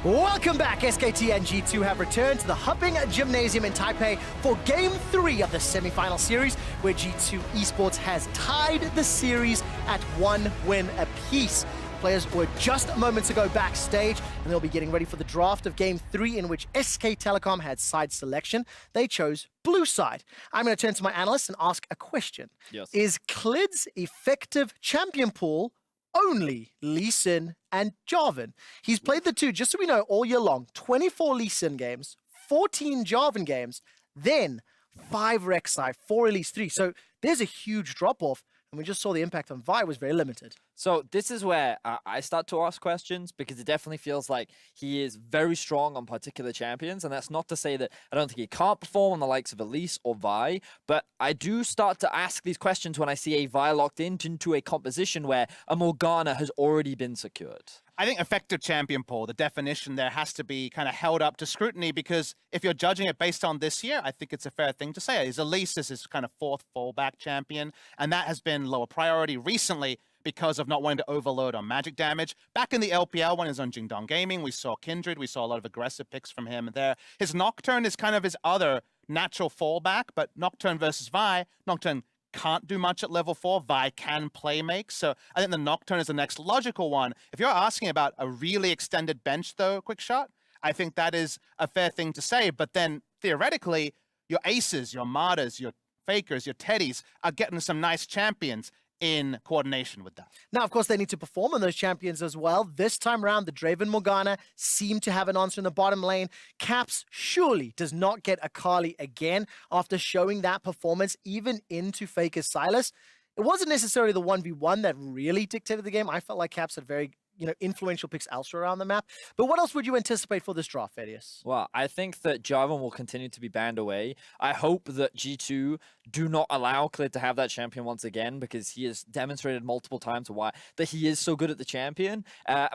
Welcome back. SKT and G2 have returned to the Hupping Gymnasium in Taipei for Game 3 of the semi-final series, where G2 Esports has tied the series at 1 win apiece. Players were just moments ago backstage, and they'll be getting ready for the draft of Game 3, in which SK Telecom had side selection. They chose blue side. I'm going to turn to my analyst and ask a question. Yes. Is Clid's effective champion pool only Lee Sin and Jarvan? He's played the two, just so we know, all year long. 24 Lee Sin games, 14 Jarvan games, then 5 rek'sai, 4 Elise 3. So there's a huge drop-off, and we just saw the impact on Vi was very limited. So this is where I start to ask questions, because it definitely feels like he is very strong on particular champions. And that's not to say that I don't think he can't perform on the likes of Elise or Vi, but I do start to ask these questions when I see a Vi locked into a composition where a Morgana has already been secured. I think effective champion pool, the definition there has to be kind of held up to scrutiny, because if you're judging it based on this year, I think it's a fair thing to say. Is Elise is his kind of 4th fallback champion, and that has been lower priority recently because of not wanting to overload on magic damage. Back in the LPL, when he was on Jingdong Gaming, we saw Kindred, we saw a lot of aggressive picks from him there. His Nocturne is kind of his other natural fallback, but Nocturne versus Vi, Nocturne can't do much at level 4. Vi can play make. So I think the Nocturne is the next logical one. If you're asking about a really extended bench, though, quick shot, I think that is a fair thing to say. But then theoretically, your aces, your martyrs, your fakers, your teddies are getting some nice champions in coordination with that. Now, of course, they need to perform on those champions as well. This time around, the Draven Morgana seem to have an answer in the bottom lane. Caps surely does not get Akali again after showing that performance, even into Faker's Sylas. It wasn't necessarily the 1v1 that really dictated the game. I felt like Caps had very influential picks elsewhere around the map. But what else would you anticipate for this draft, Thaddeus? Well, I think that Jarvan will continue to be banned away. I hope that G2 do not allow Clid to have that champion once again, because he has demonstrated multiple times why that he is so good at the champion.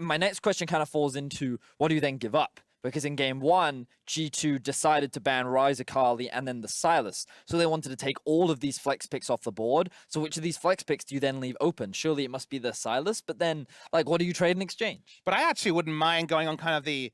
My next question kind of falls into, what do you then give up? Because in Game 1, G2 decided to ban Ryze, Akali, and then the Sylas. So they wanted to take all of these flex picks off the board. So which of these flex picks do you then leave open? Surely it must be the Sylas, but then, like, what do you trade in exchange? But I actually wouldn't mind going on kind of the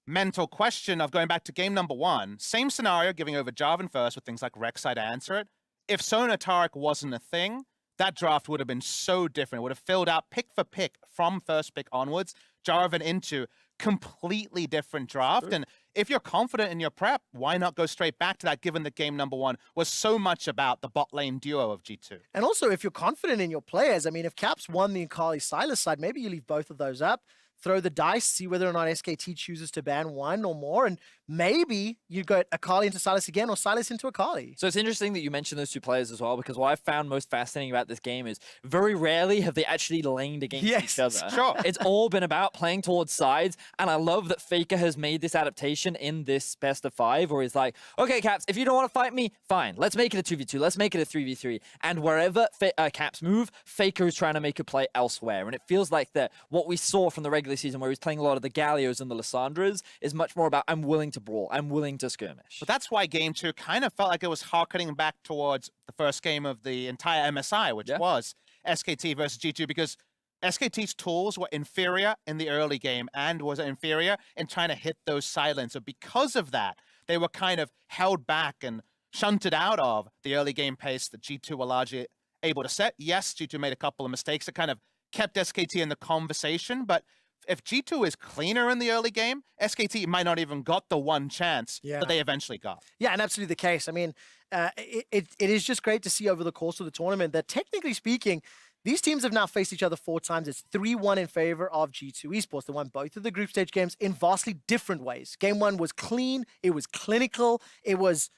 mental question of going back to game number 1. Same scenario, giving over Jarvan first with things like rek'sai to answer it. If Sona Taric wasn't a thing, that draft would have been so different. It would have filled out pick for pick from first pick onwards, Jarvan into completely different draft. True. And if you're confident in your prep, why not go straight back to that, given that game number 1 was so much about the bot lane duo of G2? And also, if you're confident in your players, I mean, if Caps won the Akali Sylas side, maybe you leave both of those up, throw the dice, see whether or not SKT chooses to ban one or more, and maybe you go Akali into Sylas again or Sylas into Akali. So it's interesting that you mentioned those two players as well, because what I've found most fascinating about this game is very rarely have they actually laned against each other. Sure. It's all been about playing towards sides, and I love that Faker has made this adaptation in this best of 5, where he's like, okay, Caps, if you don't want to fight me, fine, let's make it a 2v2, let's make it a 3v3, and wherever Caps move, Faker is trying to make a play elsewhere, and it feels like that what we saw from the regular season, where he's playing a lot of the Gallios and the Lissandras, is much more about, I'm willing to brawl, I'm willing to skirmish. But that's why game 2 kind of felt like it was harkening back towards the first game of the entire MSI, which was SKT versus G2, because SKT's tools were inferior in the early game and was inferior in trying to hit those silence. So because of that, they were kind of held back and shunted out of the early game pace that G2 were largely able to set. Yes, G2 made a couple of mistakes that kind of kept SKT in the conversation, but if G2 is cleaner in the early game, SKT might not even got the one chance that they eventually got. Yeah, and absolutely the case. I mean, it is just great to see over the course of the tournament that, technically speaking, these teams have now faced each other 4 times. It's 3-1 in favor of G2 Esports. They won both of the group stage games in vastly different ways. Game 1 was clean. It was clinical. It was,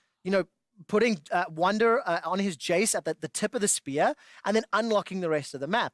putting Wonder on his Jace at the tip of the spear and then unlocking the rest of the map.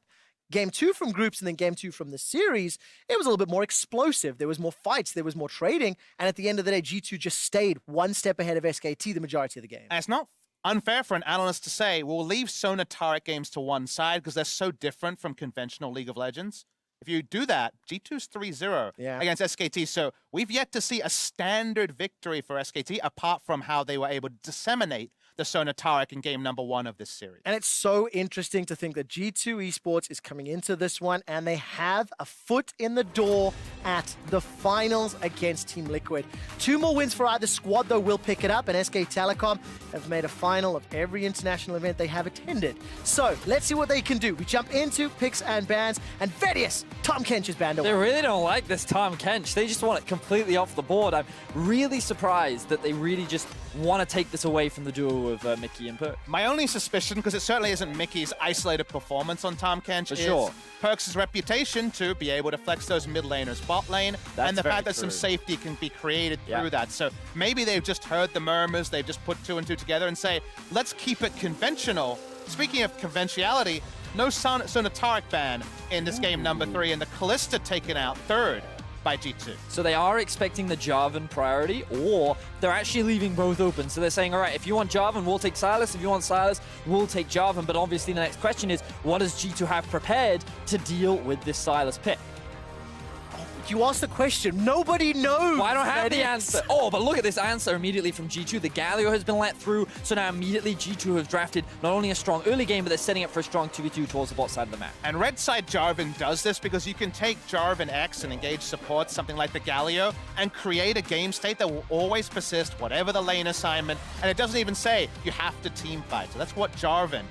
Game 2 from groups and then game 2 from the series, it was a little bit more explosive. There was more fights, there was more trading, and at the end of the day, G2 just stayed one step ahead of SKT the majority of the game. And it's not unfair for an analyst to say, we'll leave Sona Taric games to one side because they're so different from conventional League of Legends. If you do that, G2's 3-0 against SKT. So we've yet to see a standard victory for SKT, apart from how they were able to disseminate the Sona Tarek in game number 1 of this series. And it's so interesting to think that G2 Esports is coming into this one and they have a foot in the door at the finals against Team Liquid. 2 more wins for either squad, though, will pick it up, and SK Telecom have made a final of every international event they have attended. So let's see what they can do. We jump into picks and bans, and Vedius, Tom Kench is banned away. They really don't like this Tom Kench. They just want it completely off the board. I'm really surprised that they really just want to take this away from the duo of Mickey and Perk. My only suspicion, because it certainly isn't Mickey's isolated performance on Tom Kench, is sure. Perks' reputation to be able to flex those mid laners bot lane, and the very fact that some true. safety can be created through that. So maybe they've just heard the murmurs, they've just put 2 and 2 together and say, let's keep it conventional. Speaking of conventionality, no Sona Tarek ban in this game number 3, and the Kalista taken out 3rd by G2. So they are expecting the Jarvan priority, or they're actually leaving both open. So they're saying, all right, if you want Jarvan, we'll take Sylas. If you want Sylas, we'll take Jarvan. But obviously the next question is, what does G2 have prepared to deal with this Sylas pick? You asked the question. Nobody knows. Well, I don't have the Vedius. answer. Oh, but look at this answer immediately from G2. The Galio has been let through, so now immediately G2 have drafted not only a strong early game, but they're setting up for a strong 2v2 towards the bot side of the map. And red side Jarvan does this because you can take Jarvan X and engage support, something like the Galio, and create a game state that will always persist, whatever the lane assignment, and it doesn't even say you have to team fight. So that's what Jarvan,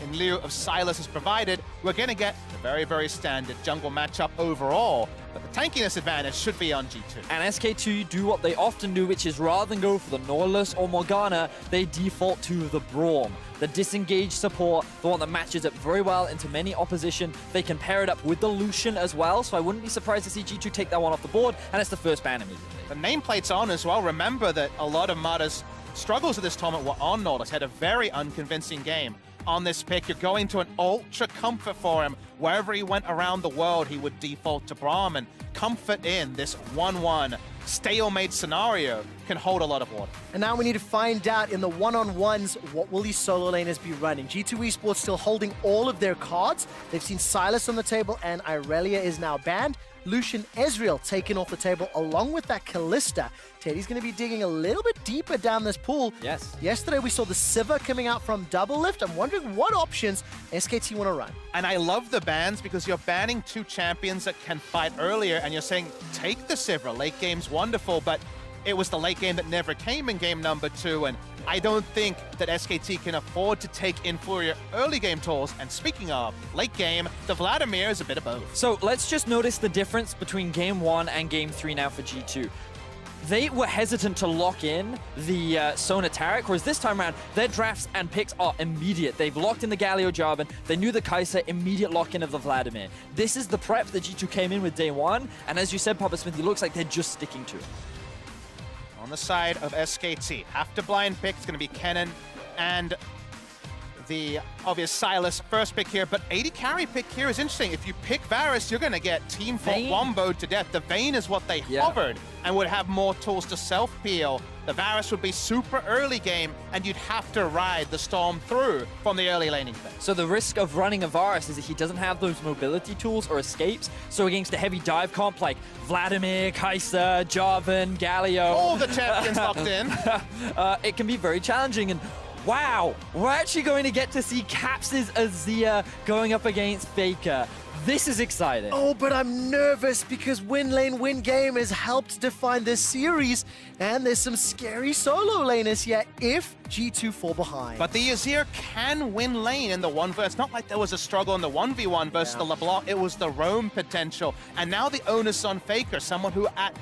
in lieu of Sylas, has provided. We're going to get a very, very standard jungle matchup overall, but the tankiness advantage should be on G2. And SK2 do what they often do, which is rather than go for the Nautilus or Morgana, they default to the Braum. The disengaged support, the one that matches up very well into many opposition. They can pair it up with the Lucian as well, so I wouldn't be surprised to see G2 take that one off the board, and it's the first ban immediately. The nameplate's on as well. Remember that a lot of Mata's struggles at this tournament were on Nautilus. Had a very unconvincing game on this pick. You're going to an ultra comfort for him. Wherever he went around the world, he would default to Braum, and comfort in this 1-1 stalemate scenario can hold a lot of water. And now we need to find out in the one-on-ones, what will these solo laners be running? G2 Esports still holding all of their cards. They've seen Sylas on the table, and Irelia is now banned. Lucian Ezreal taken off the table along with that Kalista. Teddy's going to be digging a little bit deeper down this pool. Yes. Yesterday we saw the Siva coming out from Double Lift. I'm wondering what options SKT want to run. And I love the bans because you're banning 2 champions that can fight earlier, and you're saying, take the Sivra. Late game's wonderful, but it was the late game that never came in game number 2, and I don't think that SKT can afford to take inferior early game tools. And speaking of late game, the Vladimir is a bit of both. So let's just notice the difference between game 1 and game 3 now for G2. They were hesitant to lock in the Sona Tarek, whereas this time around, their drafts and picks are immediate. They've locked in the Galio Jarvan. They knew the Kai'Sa, immediate lock-in of the Vladimir. This is the prep that G2 came in with day 1, and as you said, Papa Smith, it looks like they're just sticking to it. On the side of SKT, have to blind pick. It's going to be Kennen and the obvious Sylas first pick here, but 80 carry pick here is interesting. If you pick Varus, you're going to get team fault womboed to death. The Vayne is what they hovered and would have more tools to self-peel. The Varus would be super early game, and you'd have to ride the storm through from the early laning phase. So the risk of running a Varus is that he doesn't have those mobility tools or escapes. So against a heavy dive comp like Vladimir, Kai'Sa, Jarvan, Galio, all the champions locked in, it can be very challenging. And wow, we're actually going to get to see Caps' Azir going up against Faker. This is exciting. Oh, but I'm nervous because win lane, win game has helped define this series, and there's some scary solo laners here if G2 fall behind. but the Azir can win lane in the 1v1. It's not like there was a struggle in the 1v1 versus the LeBlanc. It was the roam potential. And now the onus on Faker, someone who at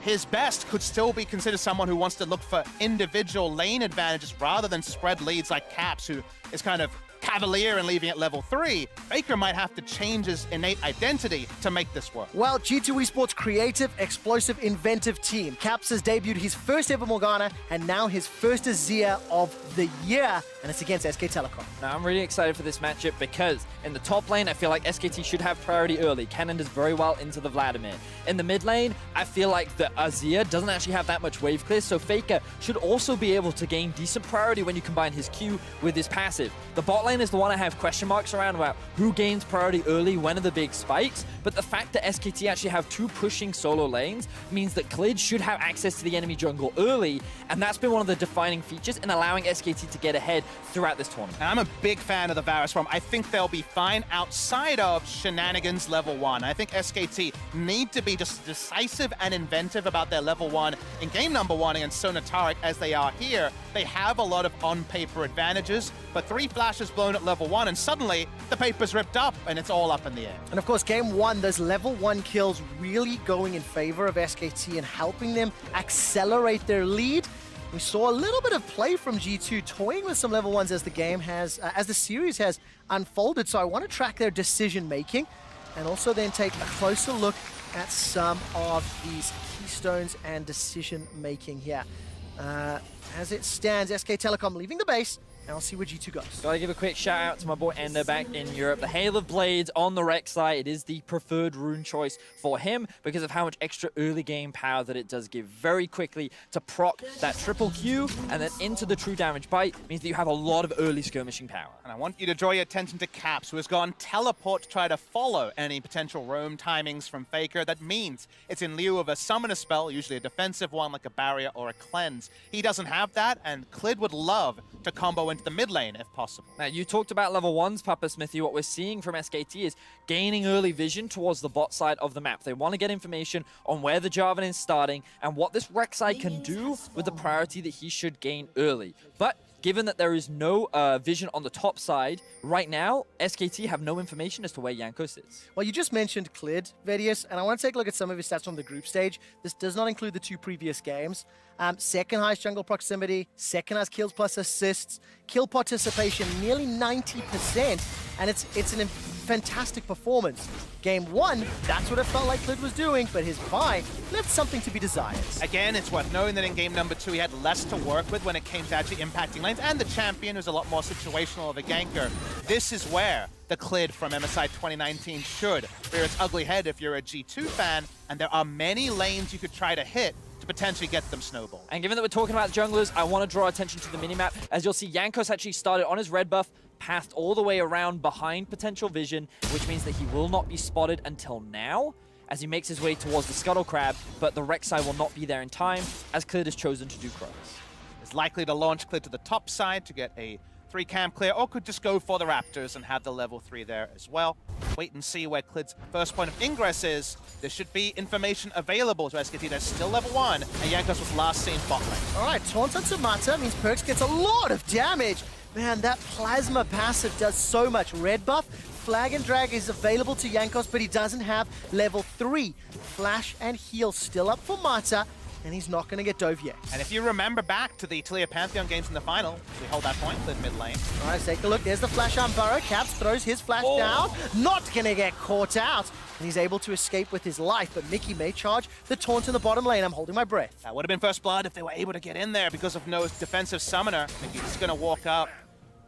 his best could still be considered someone who wants to look for individual lane advantages rather than spread leads like Caps, who is kind of cavalier and leaving at level 3. Faker might have to change his innate identity to make this work. Well, G2 Esports creative, explosive, inventive team. Caps has debuted his first ever Morgana and now his first Azir of the year. and it's against SK Telecom. Now, I'm really excited for this matchup because in the top lane, I feel like SKT should have priority early. Cannon does very well into the Vladimir. In the mid lane, I feel like the Azir doesn't actually have that much wave clear, so Faker should also be able to gain decent priority when you combine his Q with his passive. The bot lane is the one I have question marks around about who gains priority early, when are the big spikes, but the fact that SKT actually have 2 pushing solo lanes means that Klid should have access to the enemy jungle early, and that's been one of the defining features in allowing SKT to get ahead throughout this tournament. And I'm a big fan of the Varus farm. I think they'll be fine outside of shenanigans level 1. I think SKT need to be just decisive and inventive about their level 1 in game number 1 against Sonataric as they are here. They have a lot of on-paper advantages, but 3 flashes blown at level 1 and suddenly the paper's ripped up and it's all up in the air. And of course, game 1, those level 1 kills really going in favor of SKT and helping them accelerate their lead. We saw a little bit of play from G2 toying with some level 1s as the game has, as the series has unfolded. So I want to track their decision making and also then take a closer look at some of these keystones and decision making here. As it stands, SK Telecom leaving the base, and I'll see where G2 goes. Gotta give a quick shout out to my boy Ender back in Europe. The Hail of Blades on the rek'sai. It is the preferred rune choice for him because of how much extra early game power that it does give very quickly to proc that triple Q and then into the true damage bite means that you have a lot of early skirmishing power. And I want you to draw your attention to Caps, who has gone teleport to try to follow any potential roam timings from Faker. That means it's in lieu of a summoner spell, usually a defensive one like a barrier or a cleanse. He doesn't have that, and Klid would love to combo into the mid lane if possible. Now, you talked about level 1s, Papa Smithy. What we're seeing from SKT is gaining early vision towards the bot side of the map. They want to get information on where the Jarvan is starting and what this rek'sai can do with the priority that he should gain early. But given that there is no vision on the top side, right now, SKT have no information as to where Jankos is. Well, you just mentioned Klid, Vedius, and I want to take a look at some of his stats from the group stage. This does not include the 2 previous games. Second highest jungle proximity, second highest kills plus assists, kill participation nearly 90%, and it's an fantastic performance. Game 1, that's what it felt like Klid was doing, but his buy left something to be desired. Again, it's worth knowing that in game number 2 he had less to work with when it came to actually impacting lanes, and the champion was a lot more situational of a ganker. This is where the Klid from MSI 2019 should rear its ugly head if you're a G2 fan, and there are many lanes you could try to hit to potentially get them snowball. And given that we're talking about junglers, I want to draw attention to the minimap. As you'll see, Jankos actually started on his red buff, passed all the way around behind potential vision, which means that he will not be spotted until now as he makes his way towards the Scuttle Crab, but the rek'sai will not be there in time as Klid has chosen to do crows. Is likely to launch Klid to the top side to get a 3 camp clear, or could just go for the Raptors and have the level 3 there as well. Wait and see where Klid's first point of ingress is. There should be information available to SKT. There's still level 1, and Jankos was last seen bot lane. All right, Taunt onto Mata means Perks gets a lot of damage. Man, that Plasma passive does so much. Red buff, Flag and Drag is available to Jankos, but he doesn't have level 3. Flash and Heal still up for Mata, and he's not going to get dove yet. And if you remember back to the Taliyah Pantheon games in the final, we hold that point, Klid mid lane. All right, take a look. There's the Flash on Burrow. Caps throws his flash down. Not going to get caught out. And he's able to escape with his life, but Mickey may charge the taunt in the bottom lane. I'm holding my breath. That would have been first blood if they were able to get in there because of no defensive summoner. Mickey's going to walk up,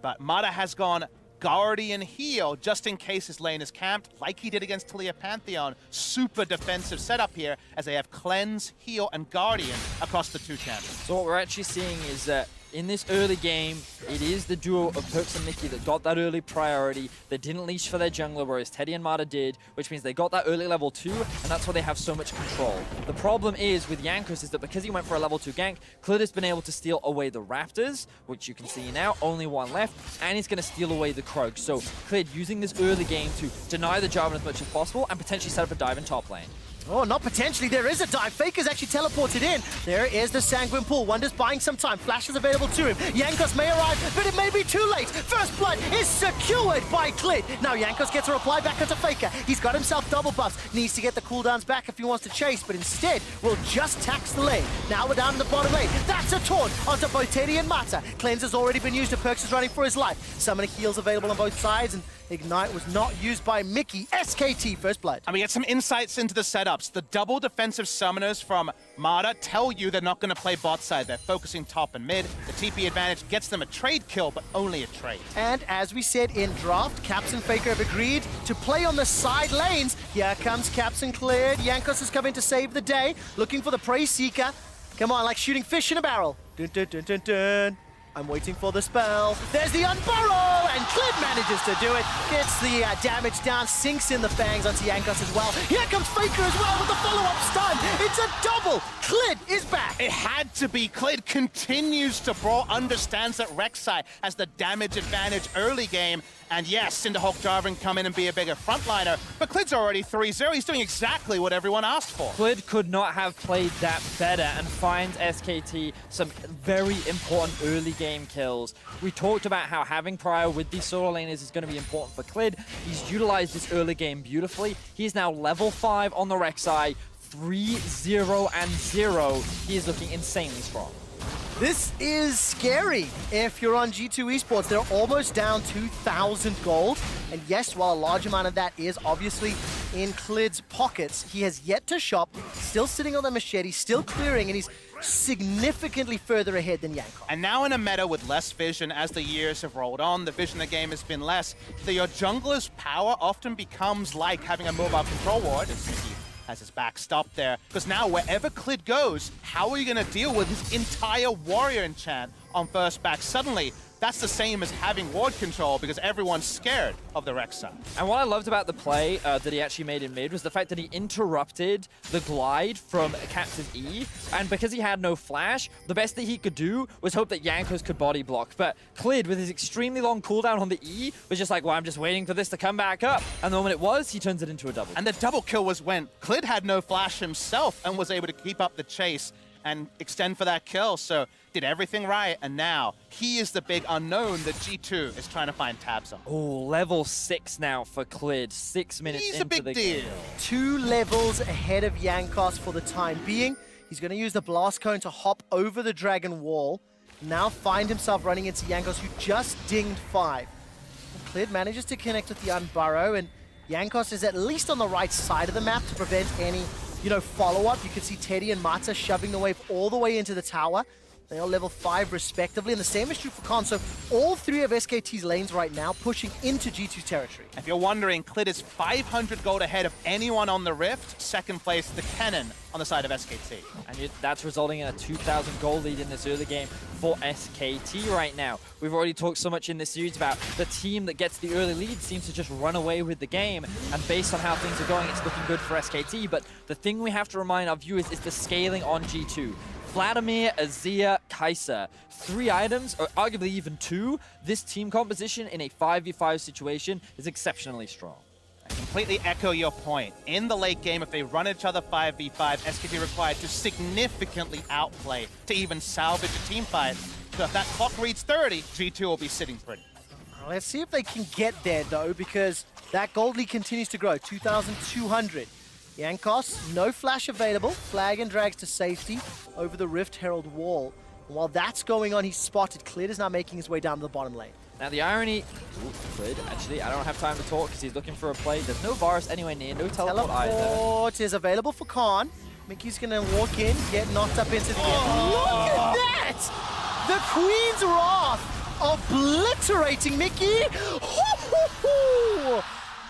but Mata has gone Guardian Heal just in case his lane is camped, like he did against Taliyah Pantheon. Super defensive setup here as they have Cleanse, Heal, and Guardian across the 2 champions. So what we're actually seeing is that in this early game, it is the duo of Perks and Mickey that got that early priority. They didn't leash for their jungler, whereas Teddy and Mata did, which means they got that early level 2, and that's why they have so much control. The problem is with Jankos is that because he went for a level 2 gank, Klid has been able to steal away the Raptors, which you can see now, only 1 left, and he's going to steal away the Krug. So Klid using this early game to deny the Jarvan as much as possible and potentially set up a dive in top lane. Oh, not potentially. There is a dive. Faker's actually teleported in. There is the Sanguine Pool. Wonder's buying some time. Flash is available to him. Jankos may arrive, but it may be too late. First blood is secured by Klid. Now Jankos gets a reply back onto Faker. He's got himself double buffs. Needs to get the cooldowns back if he wants to chase, but instead will just tax the lane. Now we're down in the bottom lane. That's a taunt onto both Teddy and Mata. Cleanse has already been used. The Perks is running for his life. Summoner heals available on both sides, and Ignite was not used by Mickey. SKT first blood. And we get some insights into the setups. The double defensive summoners from Mada tell you they're not going to play bot side. They're focusing top and mid. The TP advantage gets them a trade kill, but only a trade. And as we said in draft, Caps and Faker have agreed to play on the side lanes. Here comes Caps and cleared. Jankos is coming to save the day, looking for the Prey Seeker. Come on, like shooting fish in a barrel. Dun, dun, dun, dun, dun. I'm waiting for the spell. There's the unburrow, and Clid manages to do it. Gets the damage down, sinks in the fangs onto Jankos as well. Here comes Faker as well with the follow-up stun. It's a double. Clid is back. It had to be. Clid continues to brawl, understands that rek'sai has the damage advantage early game. And yes, Cinderhawk Jarvan come in and be a bigger frontliner, but Clid's already 3-0. He's doing exactly what everyone asked for. Clid could not have played that better and finds SKT some very important early game kills. We talked about how having Prior with these solo laners is going to be important for Clid. He's utilized this early game beautifully. He's now level 5 on the rek'sai, 3-0 and 0. He is looking insanely strong. This is scary. If you're on G2 Esports, they're almost down 2,000 gold. And yes, while a large amount of that is obviously in Clid's pockets, he has yet to shop, still sitting on the machete, still clearing, and he's significantly further ahead than Jankos. And now in a meta with less vision as the years have rolled on, the vision of the game has been less, that your jungler's power often becomes like having a mobile control ward. Has his back stopped there, because now wherever Clid goes, how are you going to deal with his entire warrior enchant on first back? Suddenly, that's the same as having ward control because everyone's scared of the rek'sai. And what I loved about the play that he actually made in mid was the fact that he interrupted the glide from Caps' E, and because he had no flash, the best that he could do was hope that Jankos could body block. But Clid, with his extremely long cooldown on the E, was just like, well, I'm just waiting for this to come back up. And the moment it was, he turns it into a double. And the double kill was when Clid had no flash himself and was able to keep up the chase and extend for that kill, so did everything right, and now he is the big unknown that G2 is trying to find tabs on. Oh, level 6 now for Clid, 6 minutes He's into a big the deal. game. 2 levels ahead of Jankos for the time being. He's going to use the blast cone to hop over the dragon wall. Now find himself running into Jankos, who just dinged 5. Clid manages to connect with the unburrow, and Jankos is at least on the right side of the map to prevent any follow-up. You can see Teddy and Mata shoving the wave all the way into the tower. They are level 5 respectively, and the same is true for Khan. So all 3 of SKT's lanes right now pushing into G2 territory. If you're wondering, Clid is 500 gold ahead of anyone on the Rift. Second place, the Cannon on the side of SKT. And that's resulting in a 2,000 goal lead in this early game for SKT right now. We've already talked so much in this series about the team that gets the early lead seems to just run away with the game. And based on how things are going, it's looking good for SKT. But the thing we have to remind our viewers is the scaling on G2. Vladimir, Azir, Kai'Sa. 3 items, or arguably even 2. This team composition in a 5v5 situation is exceptionally strong. I completely echo your point. In the late game, if they run each other 5v5, SKT required to significantly outplay to even salvage a team fight. So if that clock reads 30, G2 will be sitting pretty. Let's see if they can get there, though, because that gold lead continues to grow, 2,200. Jankos, no flash available. Flag and drags to safety over the Rift Herald wall. And while that's going on, he's spotted. Clid is now making his way down to the bottom lane. Now the irony, Clid, actually, I don't have time to talk because he's looking for a play. There's no Varus anywhere near, no teleport either. Teleport is available for Khan. Mickey's gonna walk in, get knocked up into the air. Look at that! The Queen's Wrath obliterating Mickey.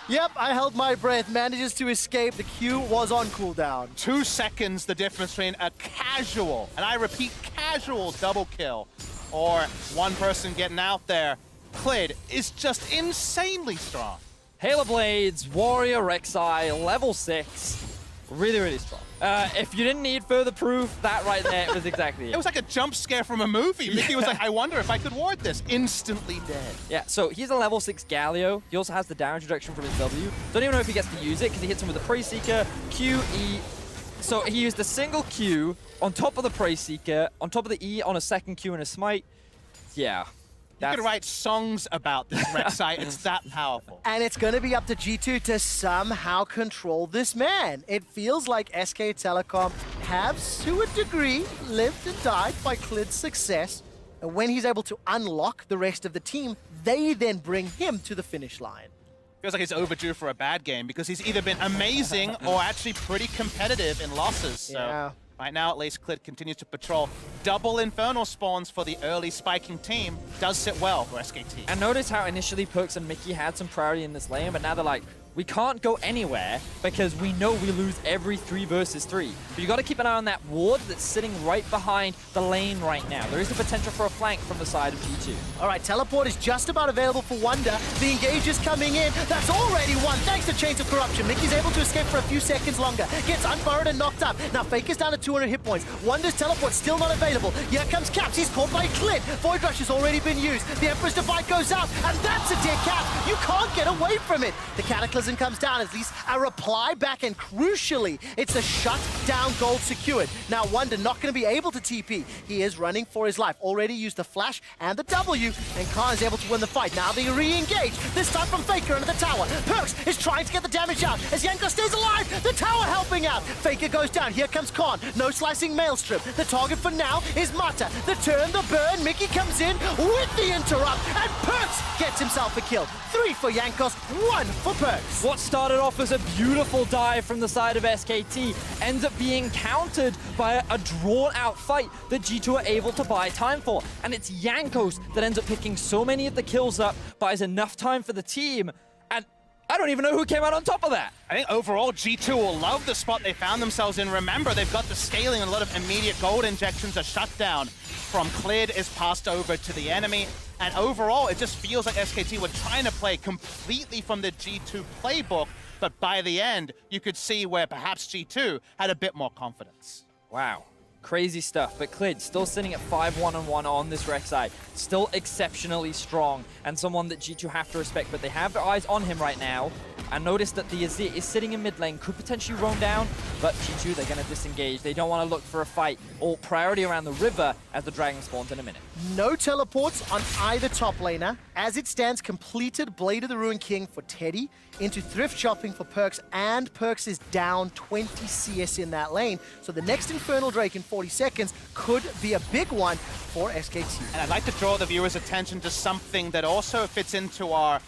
Yep, I held my breath, manages to escape. The Q was on cooldown. 2 seconds the difference between a casual, and I repeat, casual double kill, or one person getting out there. Clid is just insanely strong. Halo Blades, Warrior, rek'sai, level 6. Really, really strong. If you didn't need further proof, that right there was exactly it. It was like a jump scare from a movie. Mickey was like, I wonder if I could ward this. Instantly dead. Yeah, so he's a level 6 Galio. He also has the damage reduction from his W. Don't even know if he gets to use it because he hits him with the Prey Seeker, Q, E. So he used a single Q on top of the Prey Seeker, on top of the E on a second Q and a Smite. Yeah. You could write songs about this rek'sai. It's that powerful. And it's going to be up to G2 to somehow control this man. It feels like SK Telecom have, to a degree, lived and died by Clid's success. And when he's able to unlock the rest of the team, they then bring him to the finish line. Feels like he's overdue for a bad game because he's either been amazing or actually pretty competitive in losses. So Yeah. right now, at least, Clid continues to patrol. Double Infernal spawns for the early spiking team. Does sit well for SKT. And notice how initially Perks and Mickey had some priority in this lane, but now they're like, we can't go anywhere because we know we lose every 3 versus 3. But you got to keep an eye on that ward that's sitting right behind the lane right now. There is the potential for a flank from the side of G2. All right, teleport is just about available for Wonder. The engage is coming in. That's already one, thanks to Chains of Corruption. Mickey's able to escape for a few seconds longer. Gets unburrowed and knocked up. Now Faker's down to 200 hit points. Wonder's teleport still not available. Here comes Caps. He's caught by Clid. Void Rush has already been used. The Emperor's Divide goes out, and that's a dead Cap. You can't get away from it. The Cataclysm comes down, at least a reply back, and crucially, it's a shut-down gold secured. Now Wonder not going to be able to TP. He is running for his life. Already used the flash and the W, and Khan is able to win the fight. Now they re-engage, this time from Faker under the tower. Perks is trying to get the damage out as Yanko stays alive. The tower helping out. Faker goes down. Here comes Khan. No slicing Maelstrom. The target for now is Mata. The turn, the burn. Mickey comes in with the interrupt, and Perks gets himself a kill. 3 for Yankos, 1 for Perks. What started off as a beautiful dive from the side of SKT ends up being countered by a drawn-out fight that G2 are able to buy time for. And it's Yankos that ends up picking so many of the kills up, buys enough time for the team, and I don't even know who came out on top of that. I think overall, G2 will love the spot they found themselves in. Remember, they've got the scaling and a lot of immediate gold injections. A shutdown from Clid is passed over to the enemy. And overall, it just feels like SKT were trying to play completely from the G2 playbook. But by the end, you could see where perhaps G2 had a bit more confidence. Wow. Crazy stuff, but Clid still sitting at 5-1-1 on this rek'sai. Still exceptionally strong, and someone that G2 have to respect, but they have their eyes on him right now. And notice that the Azir is sitting in mid lane, could potentially roam down, but G2, they're going to disengage. They don't want to look for a fight or priority around the river as the dragon spawns in a minute. No teleports on either top laner. As it stands, completed Blade of the Ruined King for Teddy, into Thrift Shopping for Perks, and Perks is down 20 CS in that lane. So the next Infernal Drake in 40 seconds could be a big one for SKT. And I'd like to draw the viewer's attention to something that also fits into our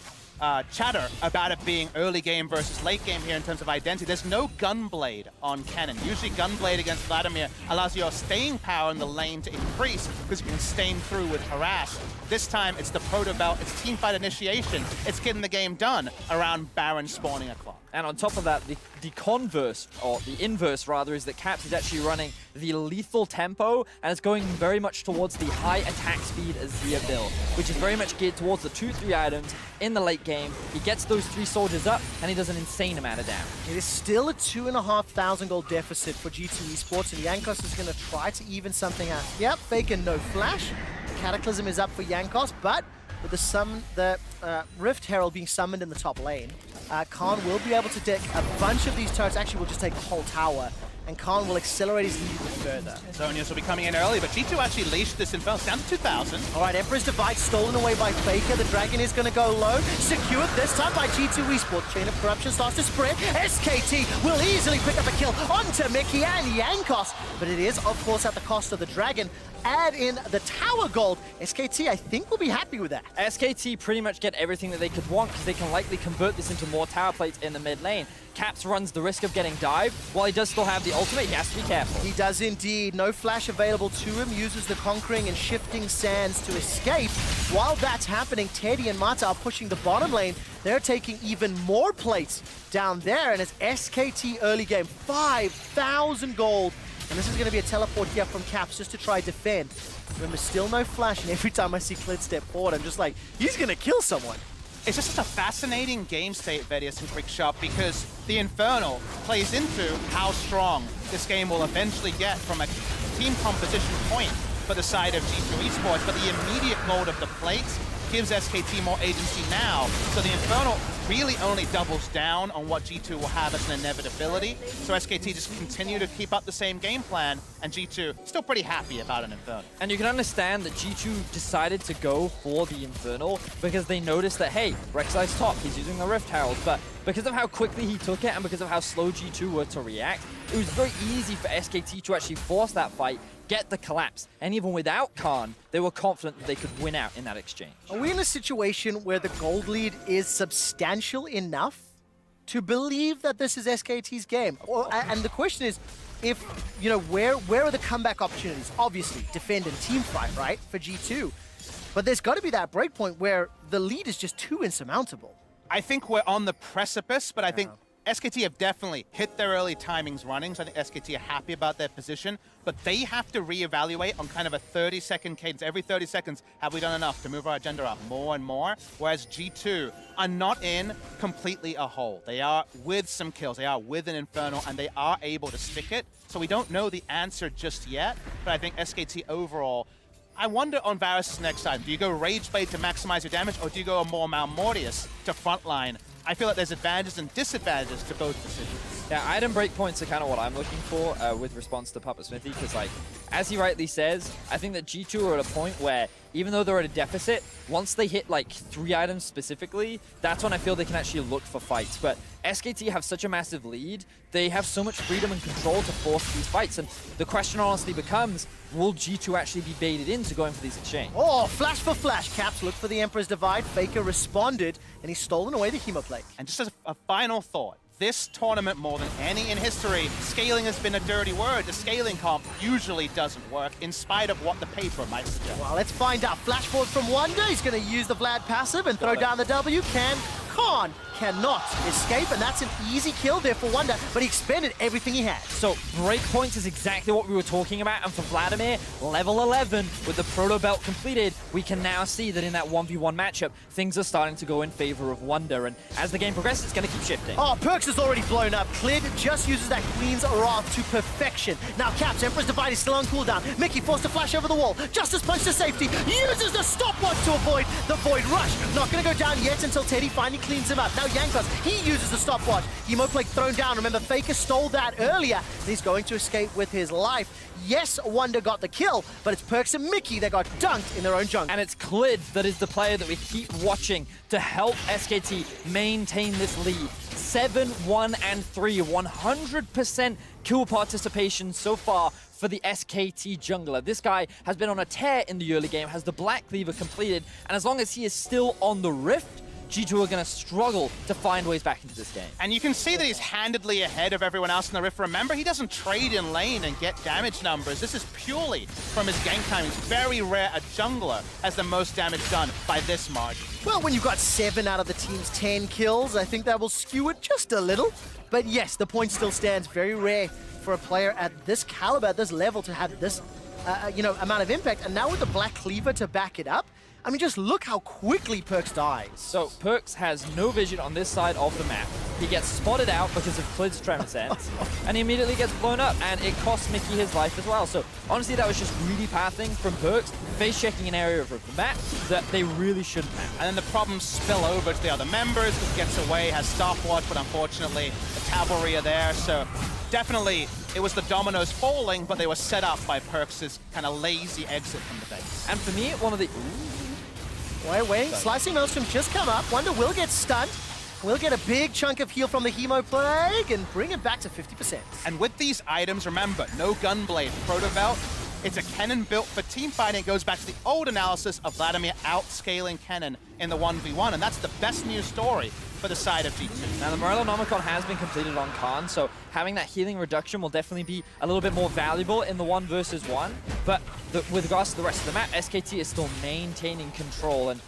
chatter about it being early game versus late game here in terms of identity. There's no Gunblade on Kennen. Usually Gunblade against Vladimir allows your staying power in the lane to increase because you can stain through with Harass. This time it's the Proto Belt, it's teamfight initiation, it's getting the game done around Baron spawning a clock. And on top of that, the converse, or the inverse rather, is that Caps is actually running the lethal tempo, and it's going very much towards the high attack speed Azir build, which is very much geared towards the 2-3 items in the late game. He gets those 3 soldiers up, and he does an insane amount of damage. It is still a 2,500 gold deficit for G2 Esports, and Yankos is going to try to even something out. Yep, Faker no flash. Cataclysm is up for Yankos, but with the Rift Herald being summoned in the top lane, Khan will be able to deck a bunch of these turrets. Actually, will just take the whole tower, and Khan will accelerate his lead further. Zonius will be coming in early, but G2 actually leashed this Infernal down to 2,000. All right, Emperor's Divide stolen away by Faker. The Dragon is going to go low. Secured this time by G2 Esports. Chain of Corruption starts to spread. SKT will easily pick up a kill onto Mickey and Yankos, but it is, of course, at the cost of the Dragon. Add in the tower gold. SKT, I think, will be happy with that. SKT pretty much get everything that they could want because they can likely convert this into more tower plates in the mid lane. Caps runs the risk of getting dived. While he does still have the ultimate, he has to be careful. He does indeed. No flash available to him. Uses the Conquering and Shifting Sands to escape. While that's happening, Teddy and Mata are pushing the bottom lane. They're taking even more plates down there. And it's SKT early game. 5,000 gold. And this is going to be a teleport here from Caps just to try defend. Remember, still no flash. And every time I see Clid step forward, I'm just like, he's going to kill someone. It's just such a fascinating game state, Vedius and Quickshot, because the Infernal plays into how strong this game will eventually get from a team composition point for the side of G2 Esports, but the immediate gold of the plates gives SKT more agency now. So the Infernal really only doubles down on what G2 will have as an inevitability. So SKT just continue to keep up the same game plan, and G2 still pretty happy about an Infernal. And you can understand that G2 decided to go for the Infernal because they noticed that, hey, rek'sai's top, he's using the Rift Herald, but because of how quickly he took it and because of how slow G2 were to react, it was very easy for SKT to actually force that fight, get the collapse, and even without Khan, they were confident that they could win out in that exchange. Are we in a situation where the gold lead is substantial enough to believe that this is SKT's game? And the question is, if, you know, where are the comeback opportunities? Obviously, defend and team fight, right, for G2. But there's got to be that breakpoint where the lead is just too insurmountable. I think we're on the precipice, but I think SKT have definitely hit their early timings running, so I think SKT are happy about their position, but they have to reevaluate on kind of a 30-second cadence. Every 30 seconds, have we done enough to move our agenda up more and more? Whereas G2 are not in completely a hole. They are with some kills, they are with an Infernal, and they are able to stick it. So we don't know the answer just yet, but I think SKT overall, I wonder on Varus' next time, do you go Rage Blade to maximize your damage, or do you go a more Malmortius to frontline? I feel like there's advantages and disadvantages to both decisions. Yeah, item breakpoints are kind of what I'm looking for with response to Puppet Smithy, because, like, as he rightly says, I think that G2 are at a point where, even though they're at a deficit, once they hit, like, 3 items specifically, that's when I feel they can actually look for fights. But SKT have such a massive lead, they have so much freedom and control to force these fights, and the question honestly becomes, will G2 actually be baited into going for these exchanges? Oh, flash for flash. Caps looked for the Emperor's Divide. Faker responded, and he's stolen away the Hemoplate. And just as a final thought, this tournament, more than any in history, scaling has been a dirty word. The scaling comp usually doesn't work, in spite of what the paper might suggest. Well, let's find out. Flash forward from Wonder. He's going to use the Vlad passive and throw down the W. Khan cannot escape, and that's an easy kill there for Wonder, but he expended everything he had. So breakpoints is exactly what we were talking about, and for Vladimir, level 11, with the Proto Belt completed, we can now see that in that 1v1 matchup, things are starting to go in favor of Wonder, and as the game progresses, it's going to keep shifting. Oh, Perks is already blown up. Clid just uses that Queen's Wrath to perfection. Now Caps, Emperor's Divide is still on cooldown. Mickey forced to flash over the wall. Justice Punch to safety. Uses the stopwatch to avoid the Void Rush. Not going to go down yet until Teddy finally cleans him up. Now Yankos, he uses the stopwatch. Hemoplate thrown down. Remember, Faker stole that earlier. And he's going to escape with his life. Yes, Wonder got the kill, but it's Perks and Mickey that got dunked in their own jungle. And it's Clid that is the player that we keep watching to help SKT maintain this lead. 7-1 and 3, 100% kill participation so far for the SKT jungler. This guy has been on a tear in the early game, has the Black Cleaver completed, and as long as he is still on the Rift, G2 are going to struggle to find ways back into this game. And you can see that he's handedly ahead of everyone else in the Rift. Remember, he doesn't trade in lane and get damage numbers. This is purely from his gank time. It's very rare a jungler has the most damage done by this margin. Well, when you've got 7 out of the team's 10 kills, I think that will skew it just a little. But yes, the point still stands. Very rare for a player at this caliber, at this level, to have this amount of impact. And now with the Black Cleaver to back it up, I mean, just look how quickly Perks dies. So Perks has no vision on this side of the map. He gets spotted out because of Clid's Tremor Sense, and he immediately gets blown up, and it costs Mickey his life as well. So honestly, that was just greedy pathing from Perks, face checking an area of the map that they really shouldn't have. And then the problems spill over to the other members. He gets away, has stopwatch, but unfortunately, the cavalry are there. So definitely, it was the dominoes falling, but they were set up by Perks' kind of lazy exit from the base. And for me, one of the... Wait. Slicing Maelstrom just come up. Wonder will get stunned. We'll get a big chunk of heal from the Hemo Plague and bring it back to 50%. And with these items, remember, no Gunblade, Proto-Belt. It's a Kennen built for teamfighting. It goes back to the old analysis of Vladimir outscaling Kennen in the 1v1, and that's the best news story for the side of G2. Now, the Morellonomicon has been completed on Khan, so having that healing reduction will definitely be a little bit more valuable in the 1 versus 1. But with regards to the rest of the map, SKT is still maintaining control, and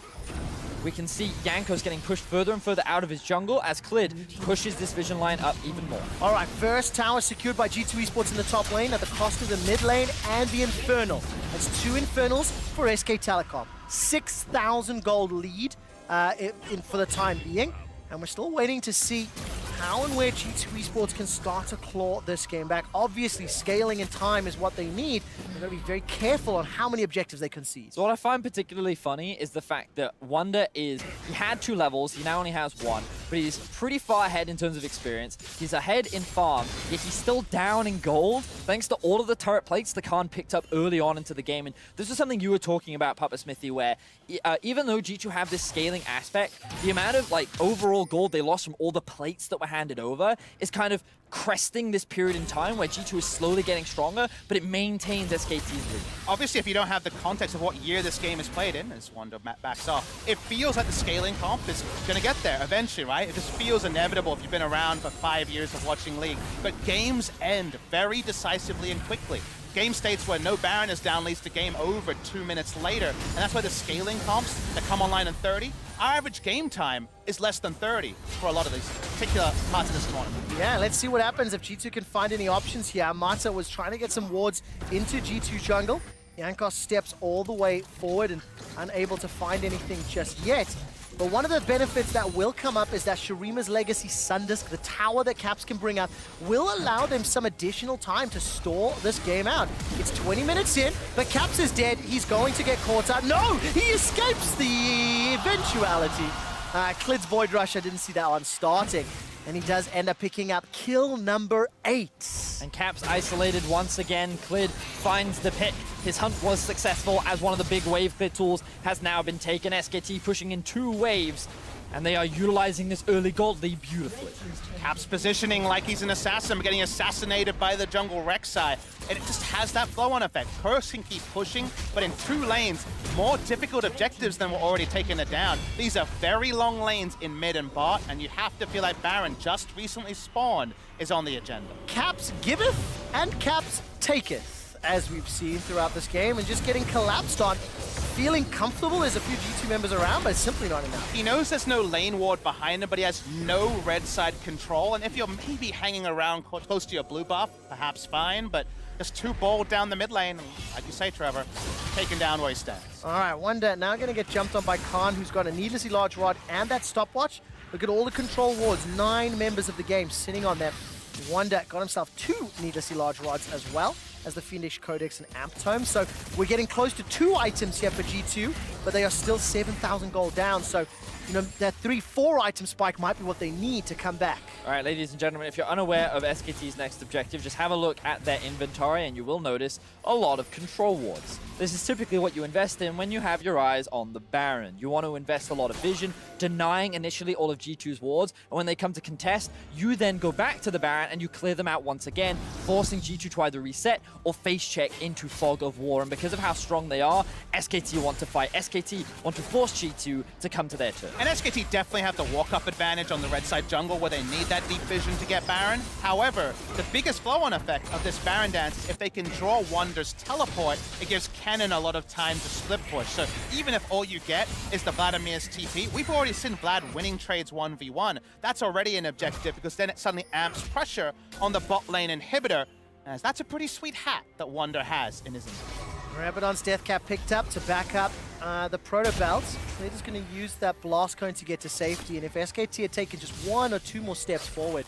we can see Yankos getting pushed further and further out of his jungle as Clid pushes this vision line up even more. All right, first tower secured by G2 Esports in the top lane at the cost of the mid lane and the Infernal. That's 2 Infernals for SK Telecom. 6,000 gold lead for the time being. And we're still waiting to see how and where G2 Esports can start to claw this game back. Obviously, scaling and time is what they need. They're going to be very careful on how many objectives they concede. So what I find particularly funny is the fact that Wonder he had 2 levels, he now only has 1. but he's pretty far ahead in terms of experience. He's ahead in farm, yet he's still down in gold, thanks to all of the turret plates the Khan picked up early on into the game. And this is something you were talking about, Papa Smithy, where even though G2 have this scaling aspect, the amount of like overall gold they lost from all the plates that were handed over is kind of cresting this period in time where G2 is slowly getting stronger, but it maintains SKT's lead. Obviously, if you don't have the context of what year this game is played in, as Wonder backs off, it feels like the scaling comp is going to get there eventually, right? It just feels inevitable if you've been around for 5 years of watching League. But games end very decisively and quickly. Game states where no Baron is down leads to game over 2 minutes later, and that's why the scaling comps that come online in 30, our average game time is less than 30 for a lot of these particular parts of this tournament. Yeah, let's see what happens if G2 can find any options here. Mata was trying to get some wards into G2 jungle. Yankos steps all the way forward and unable to find anything just yet. But one of the benefits that will come up is that Shurima's Legacy Sundisk, the tower that Caps can bring up, will allow them some additional time to stall this game out. It's 20 minutes in, but Caps is dead. He's going to get caught out. No! He escapes the eventuality. Klid's Void Rush, I didn't see that one starting. And he does end up picking up kill number 8. And Caps isolated once again. Klid finds the pick. His hunt was successful as one of the big wave clear tools has now been taken. SKT pushing in 2 waves, and they are utilizing this early gold lead beautifully. Caps positioning like he's an assassin, getting assassinated by the jungle rek'sai, and it just has that flow-on effect. Curse can keep pushing, but in 2 lanes, more difficult objectives than were already taking it down. These are very long lanes in mid and bot, and you have to feel like Baron, just recently spawned, is on the agenda. Caps giveth and Caps taketh, as we've seen throughout this game, and just getting collapsed on. Feeling comfortable, there's a few G2 members around, but it's simply not enough. He knows there's no lane ward behind him, but he has no red side control, and if you're maybe hanging around close to your blue buff, perhaps fine, but just too bold down the mid lane, like you say, Trevor, taken down where he stands. All right, Wonder now going to get jumped on by Khan, who's got a needlessly large rod and that stopwatch. Look at all the control wards, 9 members of the game sitting on them. Wonder got himself 2 needlessly large rods as well as the Fiendish Codex and Amp Tome. So we're getting close to 2 items here for G2, but they are still 7,000 gold down. So, you know, that 3-4 item spike might be what they need to come back. All right, ladies and gentlemen, if you're unaware of SKT's next objective, just have a look at their inventory and you will notice a lot of control wards. This is typically what you invest in when you have your eyes on the Baron. You want to invest a lot of vision, denying initially all of G2's wards, and when they come to contest, you then go back to the Baron and you clear them out once again, forcing G2 to either reset or face check into Fog of War. And because of how strong they are, SKT want to fight. SKT want to force G2 to come to their turn. And SKT definitely have the walk-up advantage on the red side jungle where they need that deep vision to get Baron. However, the biggest flow-on effect of this Baron dance is if they can draw Wonder's teleport, it gives Cannon a lot of time to split push. So even if all you get is the Vladimir's TP, we've already seen Vlad winning trades 1v1. That's already an objective because then it suddenly amps pressure on the bot lane inhibitor, as that's a pretty sweet hat that Wonder has in his inventory. Rabadon's Death Cap picked up to back up the Proto Belt. They're just going to use that Blast Cone to get to safety, and if SKT had taken just 1 or 2 more steps forward,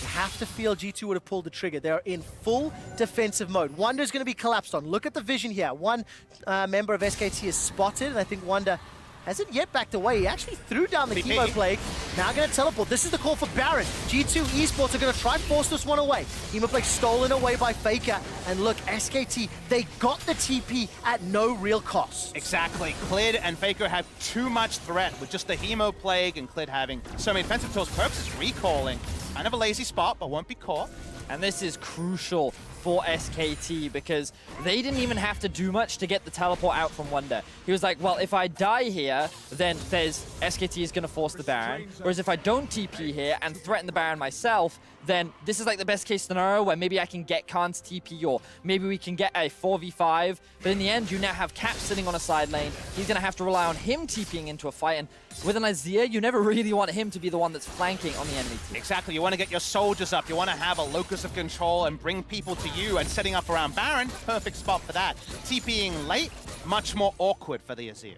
you have to feel G2 would have pulled the trigger. They're in full defensive mode. Wonder's going to be collapsed on. Look at the vision here. One member of SKT is spotted, and I think Wonder hasn't yet backed away. He actually threw down the Chemo Plague. Now going to teleport. This is the call for Baron. G2 Esports are going to try and force this one away. Chemo Plague stolen away by Faker. And look, SKT, they got the TP at no real cost. Exactly. Klid and Faker have too much threat with just the Hemo Plague and Klid having so many defensive tools. Perps is recalling. Kind of a lazy spot, but won't be caught. And this is crucial for SKT because they didn't even have to do much to get the teleport out from Wonder. He was like, well, if I die here, then SKT is going to force the Baron. Whereas if I don't TP here and threaten the Baron myself, then this is like the best case scenario where maybe I can get Khan's TP or maybe we can get a 4v5. But in the end, you now have Cap sitting on a side lane. He's going to have to rely on him TPing into a fight. And with an Azir, you never really want him to be the one that's flanking on the enemy team. Exactly. You want to get your soldiers up. You want to have a locus of control and bring people to you, and setting up around Baron, perfect spot for that. TPing late, much more awkward for the Azir.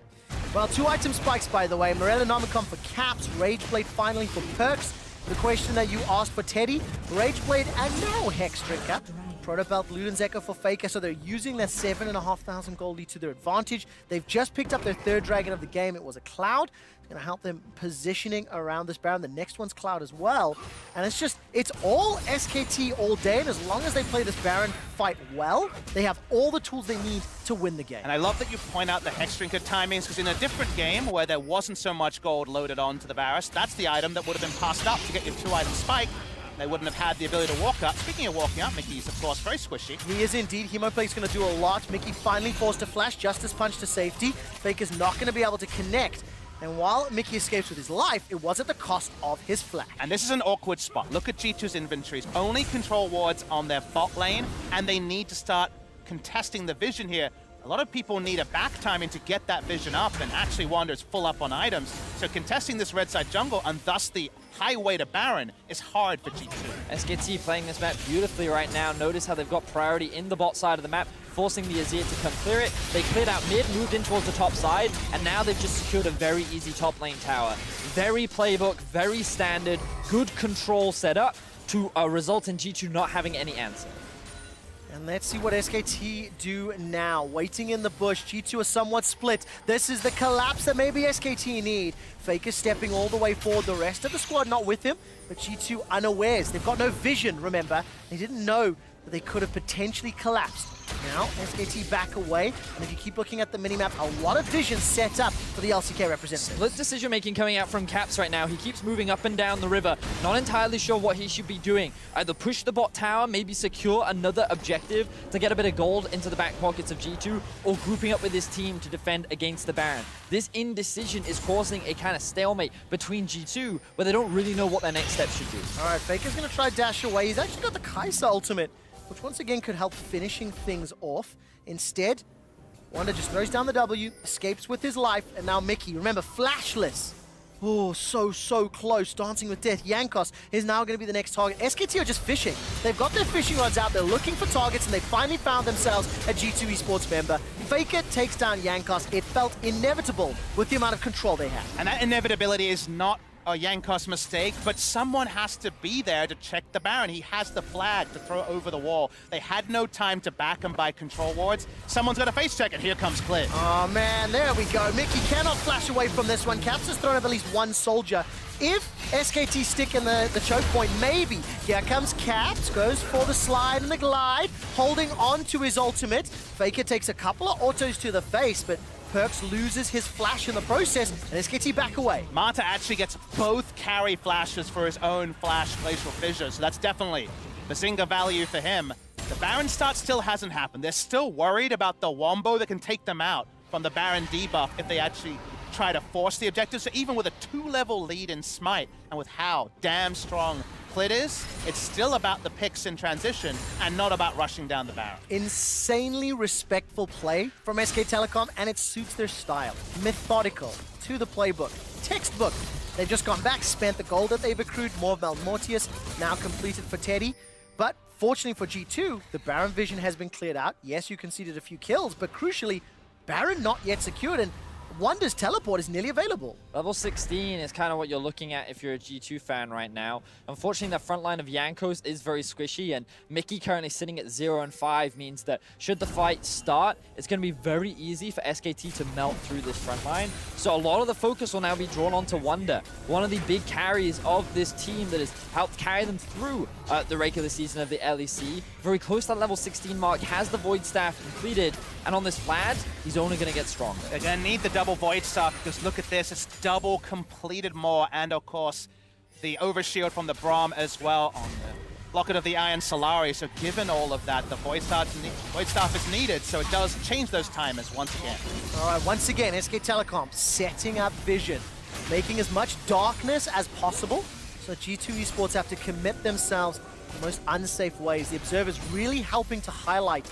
Well, 2 item spikes, by the way. Morellonomicon for Caps, Rageblade finally for Perks. The question that you asked for Teddy, Rageblade and now Hex Drinker. Proto Belt, Luden's Echo for Faker, so they're using their 7,500 gold lead to their advantage. They've just picked up their third dragon of the game. It was a Cloud. It's going to help them positioning around this Baron. The next one's Cloud as well. And it's all SKT all day, and as long as they play this Baron fight well, they have all the tools they need to win the game. And I love that you point out the Hexdrinker timings, because in a different game where there wasn't so much gold loaded onto the Varus, that's the item that would have been passed up to get your 2-item spike. They wouldn't have had the ability to walk up. Speaking of walking up, Mickey's, of course, very squishy. He is indeed. Hemoplay's going to do a lot. Mickey finally forced a flash. Justice Punch to safety. Faker's not going to be able to connect. And while Mickey escapes with his life, it was at the cost of his flash. And this is an awkward spot. Look at G2's inventories. Only control wards on their bot lane, and they need to start contesting the vision here. A lot of people need a back timing to get that vision up, and actually Wander's full up on items. So contesting this red side jungle, and thus the highway to Baron, is hard for G2. SKT playing this map beautifully right now. Notice how they've got priority in the bot side of the map, forcing the Azir to come clear it. They cleared out mid, moved in towards the top side, and now they've just secured a very easy top lane tower. Very playbook, very standard, good control setup to result in G2 not having any answer. And let's see what SKT do now. Waiting in the bush, G2 are somewhat split. This is the collapse that maybe SKT need. Faker stepping all the way forward, the rest of the squad not with him, but G2 unawares. They've got no vision, remember. They didn't know that they could have potentially collapsed. Now, SKT back away, and if you keep looking at the minimap, a lot of vision set up for the LCK representatives. Split decision-making coming out from Caps right now. He keeps moving up and down the river, not entirely sure what he should be doing. Either push the bot tower, maybe secure another objective to get a bit of gold into the back pockets of G2, or grouping up with his team to defend against the Baron. This indecision is causing a kind of stalemate between G2, where they don't really know what their next step should be. All right, Faker's going to try dash away. He's actually got the Kai'Sa ultimate, which once again could help finishing things off. Instead, Wander just throws down the W, escapes with his life, and now Mickey, remember, flashless. Oh, so close, dancing with death. Jankos is now going to be the next target. SKT are just fishing. They've got their fishing rods out, they're looking for targets, and they finally found themselves a G2 Esports member. Faker takes down Jankos. It felt inevitable with the amount of control they had. And that inevitability is not a Jankos mistake, but someone has to be there to check the Baron. He has the flag to throw over the wall. They had no time to back him by control wards. Someone's got to face check, and here comes Clid. Oh man, there we go. Mickey cannot flash away from this one. Caps has thrown up at least one soldier. If SKT stick in the choke point, maybe. Here comes Caps, goes for the slide and the glide, holding on to his ultimate. Faker takes a couple of autos to the face, but Perks loses his flash in the process, and SKT back away. Mata actually gets both carry flashes for his own flash glacial fissure, so that's definitely Bazinga value for him. The Baron start still hasn't happened. They're still worried about the Wombo that can take them out from the Baron debuff if they actually try to force the objective. So even with a 2-level lead in Smite, and with how damn strong Clid is, it's still about the picks in transition and not about rushing down the Baron. Insanely respectful play from SK Telecom, and it suits their style. Methodical, to the playbook, textbook. They've just gone back, spent the gold that they've accrued, more of Malmortius, now completed for Teddy. But fortunately for G2, the Baron vision has been cleared out. Yes, you conceded a few kills, but crucially, Baron not yet secured, and Wonder's teleport is nearly available. Level 16 is kind of what you're looking at if you're a G2 fan right now. Unfortunately, the front line of Jankos is very squishy, and Mickey currently sitting at 0 and 5 means that should the fight start, it's going to be very easy for SKT to melt through this front line. So a lot of the focus will now be drawn onto Wonder, one of the big carries of this team that has helped carry them through the regular season of the LEC. Very close to that level 16 mark, has the Void Staff completed, and on this Vlad, he's only going to get stronger. They're going to need the double Void Staff, because look at this, it's double completed more, and of course the overshield from the Braum as well on the Locket of the Iron Solari. So given all of that, the Void Staff is needed, so it does change those timers once again. All right, once again, SK Telecom setting up vision, making as much darkness as possible, so G2 Esports have to commit themselves in the most unsafe ways. The Observer's really helping to highlight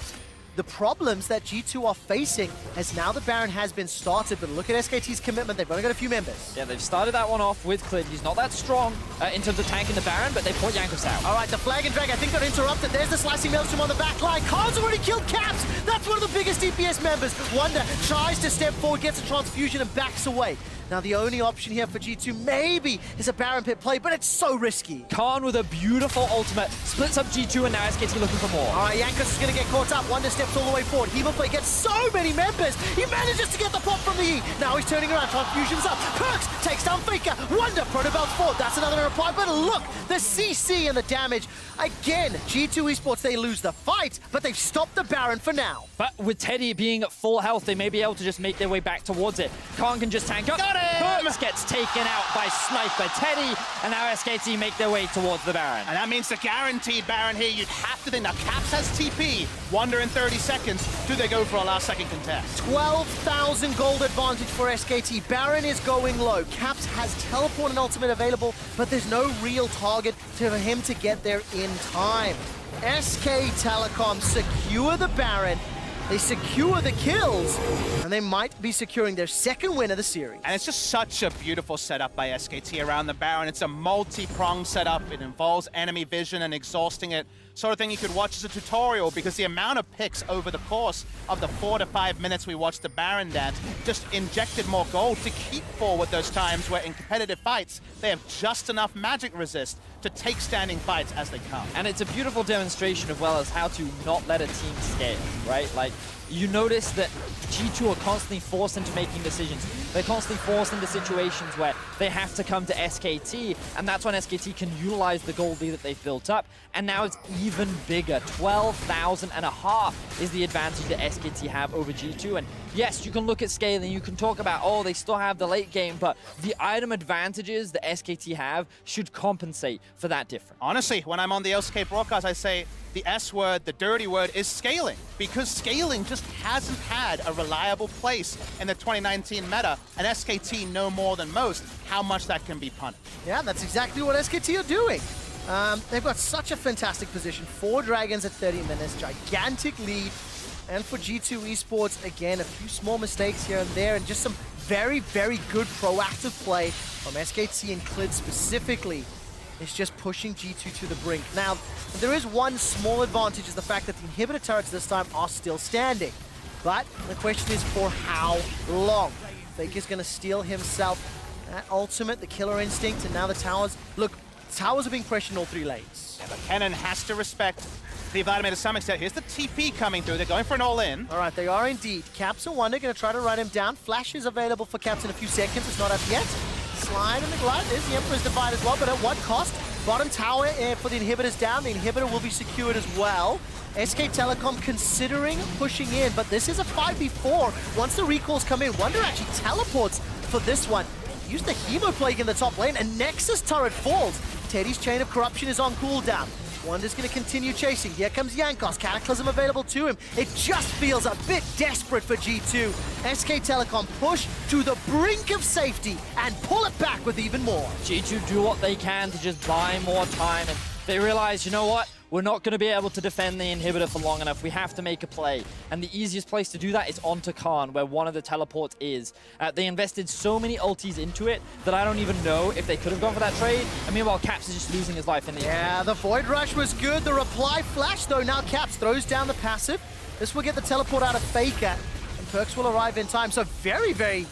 the problems that G2 are facing as now the Baron has been started, but look at SKT's commitment. They've only got a few members. Yeah, they've started that one off with Clid. He's not that strong in terms of tanking the Baron, but they point Jankos out. All right, the Flag and Drag, I think, got interrupted. There's the Slicing Maelstrom on the back line. Khan's already killed Caps. That's one of the biggest DPS members. Wonder tries to step forward, gets a transfusion, and backs away. Now, the only option here for G2 maybe is a Baron pit play, but it's so risky. Khan with a beautiful ultimate splits up G2, and now SKT looking for more. All right, Jankos is going to get caught up. Wonder steps all the way forward. Hemoplay gets so many members. He manages to get the pop from the E. Now he's turning around. Transfusion's up. Perks takes down Faker. Wonder Protobel's forward. That's another reply. But look, the CC and the damage. Again, G2 Esports, they lose the fight, but they've stopped the Baron for now. But with Teddy being at full health, they may be able to just make their way back towards it. Khan can just tank up. Got him! Perks gets taken out by Sniper Teddy, and now SKT make their way towards the Baron. And that means the guaranteed Baron here, you'd have to think. Now, Caps has TP. Wonder in 30 seconds. Do they go for a last-second contest? 12,000 gold advantage for SKT. Baron is going low. Caps has teleport and ultimate available, but there's no real target for him to get there in time. SK Telecom secure the Baron. They secure the kills, and they might be securing their second win of the series. And it's just such a beautiful setup by SKT around the Baron. It's a multi-pronged setup. It involves enemy vision and exhausting it. Sort of thing you could watch as a tutorial, because the amount of picks over the course of the 4 to 5 minutes we watched the Baron dance just injected more gold to keep forward those times where in competitive fights, they have just enough magic resist to take standing fights as they come. And it's a beautiful demonstration of well as how to not let a team scale, right? Like, you notice that G2 are constantly forced into making decisions. They're constantly forced into situations where they have to come to SKT, and that's when SKT can utilize the gold lead that they've built up. And now it's even bigger. 12,000 and a half is the advantage that SKT have over G2. And yes, you can look at scaling, you can talk about, oh, they still have the late game, but the item advantages that SKT have should compensate for that difference. Honestly, when I'm on the LCK broadcast, I say the S word, the dirty word, is scaling, because scaling just hasn't had a reliable place in the 2019 meta, and SKT know more than most how much that can be punished. Yeah, that's exactly what SKT are doing. They've got such a fantastic position. 4 Dragons at 30 minutes, gigantic lead. And for G2 Esports, again, a few small mistakes here and there, and just some very, very good proactive play from SKT and Clid specifically. Is just pushing G2 to the brink. Now, there is one small advantage, is the fact that the inhibitor turrets this time are still standing. But the question is for how long? Faker's going to steal himself that ultimate, the killer instinct, and now the towers. Look, towers are being pressured in all 3 lanes. Yeah, but Kennen has to respect the Vladimir to some extent. Here's the TP coming through. They're going for an all-in. All right, they are indeed. Caps and Wonder going to try to run him down. Flash is available for Caps in a few seconds. It's not up yet. Slide and the glide. There's the Emperor's Divide as well, but at what cost? Bottom tower for the inhibitors down. The inhibitor will be secured as well. SK Telecom considering pushing in, but this is a 5v4. Once the recalls come in, Wonder actually teleports for this one. Use the Hemo Plague in the top lane, and Nexus turret falls. Teddy's Chain of Corruption is on cooldown. Wonder's going to continue chasing. Here comes Jankos. Cataclysm available to him. It just feels a bit desperate for G2. SK Telecom push to the brink of safety and pull it back with even more. G2 do what they can to just buy more time, and they realize, you know what? We're not going to be able to defend the inhibitor for long enough. We have to make a play. And the easiest place to do that is onto Khan, where one of the teleports is. They invested so many ultis into it that I don't even know if they could have gone for that trade. And meanwhile, Caps is just losing his life in the end. Yeah, the Void Rush was good. The reply flash, though, now Caps throws down the passive. This will get the teleport out of Faker, and Perks will arrive in time. So very, very,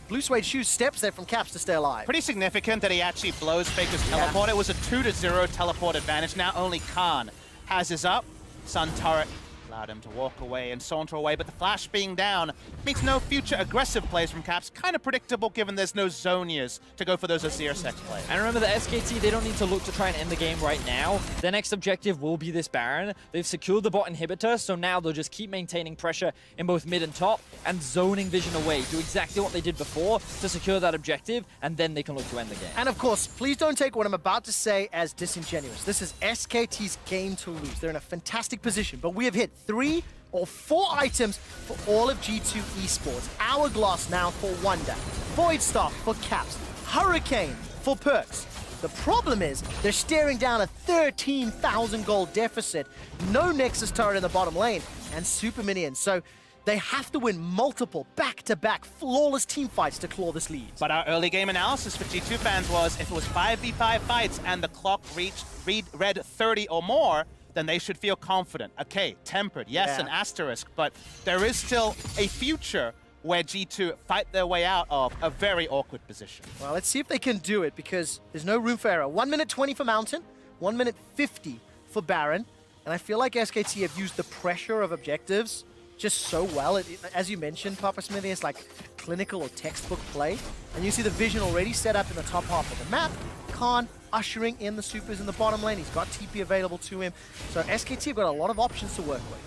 Blue Suede Shoes steps there from Caps to stay alive. Pretty significant that he actually blows Faker's teleport. Yeah. It was a 2-0 teleport advantage. Now only Khan has his up. Sun turret allowed him to walk away and saunter away, but the flash being down means no future aggressive plays from Caps. Kind of predictable given there's no Zonias to go for those Azir Sex plays. And remember, the SKT, they don't need to look to try and end the game right now. Their next objective will be this Baron. They've secured the bot inhibitor, so now they'll just keep maintaining pressure in both mid and top and zoning vision away. Do exactly what they did before to secure that objective, and then they can look to end the game. And of course, please don't take what I'm about to say as disingenuous. This is SKT's game to lose. They're in a fantastic position, but we have hit 3 or 4 items for all of G2 Esports. Hourglass now for Wonder, Void Star for Caps, Hurricane for Perks. The problem is they're staring down a 13,000 gold deficit, no Nexus turret in the bottom lane, and super minions. So they have to win multiple back-to-back flawless team fights to claw this lead. But our early game analysis for G2 fans was if it was 5v5 fights and the clock read 30 or more, then they should feel confident. Okay, tempered, yes, Yeah. an asterisk, but there is still a future where G2 fight their way out of a very awkward position. Well, let's see if they can do it, because there's no room for error. 1 minute 20 for Mountain, 1 minute 50 for Baron, and I feel like SKT have used the pressure of objectives just so well. As you mentioned, Papa Smithy, it's like clinical or textbook play, and you see the vision already set up in the top half of the map. Khan ushering in the supers in the bottom lane. He's got TP available to him, so SKT have got a lot of options to work with.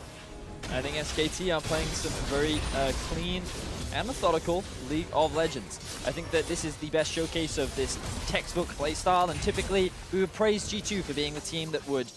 I think SKT are playing some very clean and methodical League of Legends. I think that this is the best showcase of this textbook playstyle, and typically we would praise G2 for being the team that would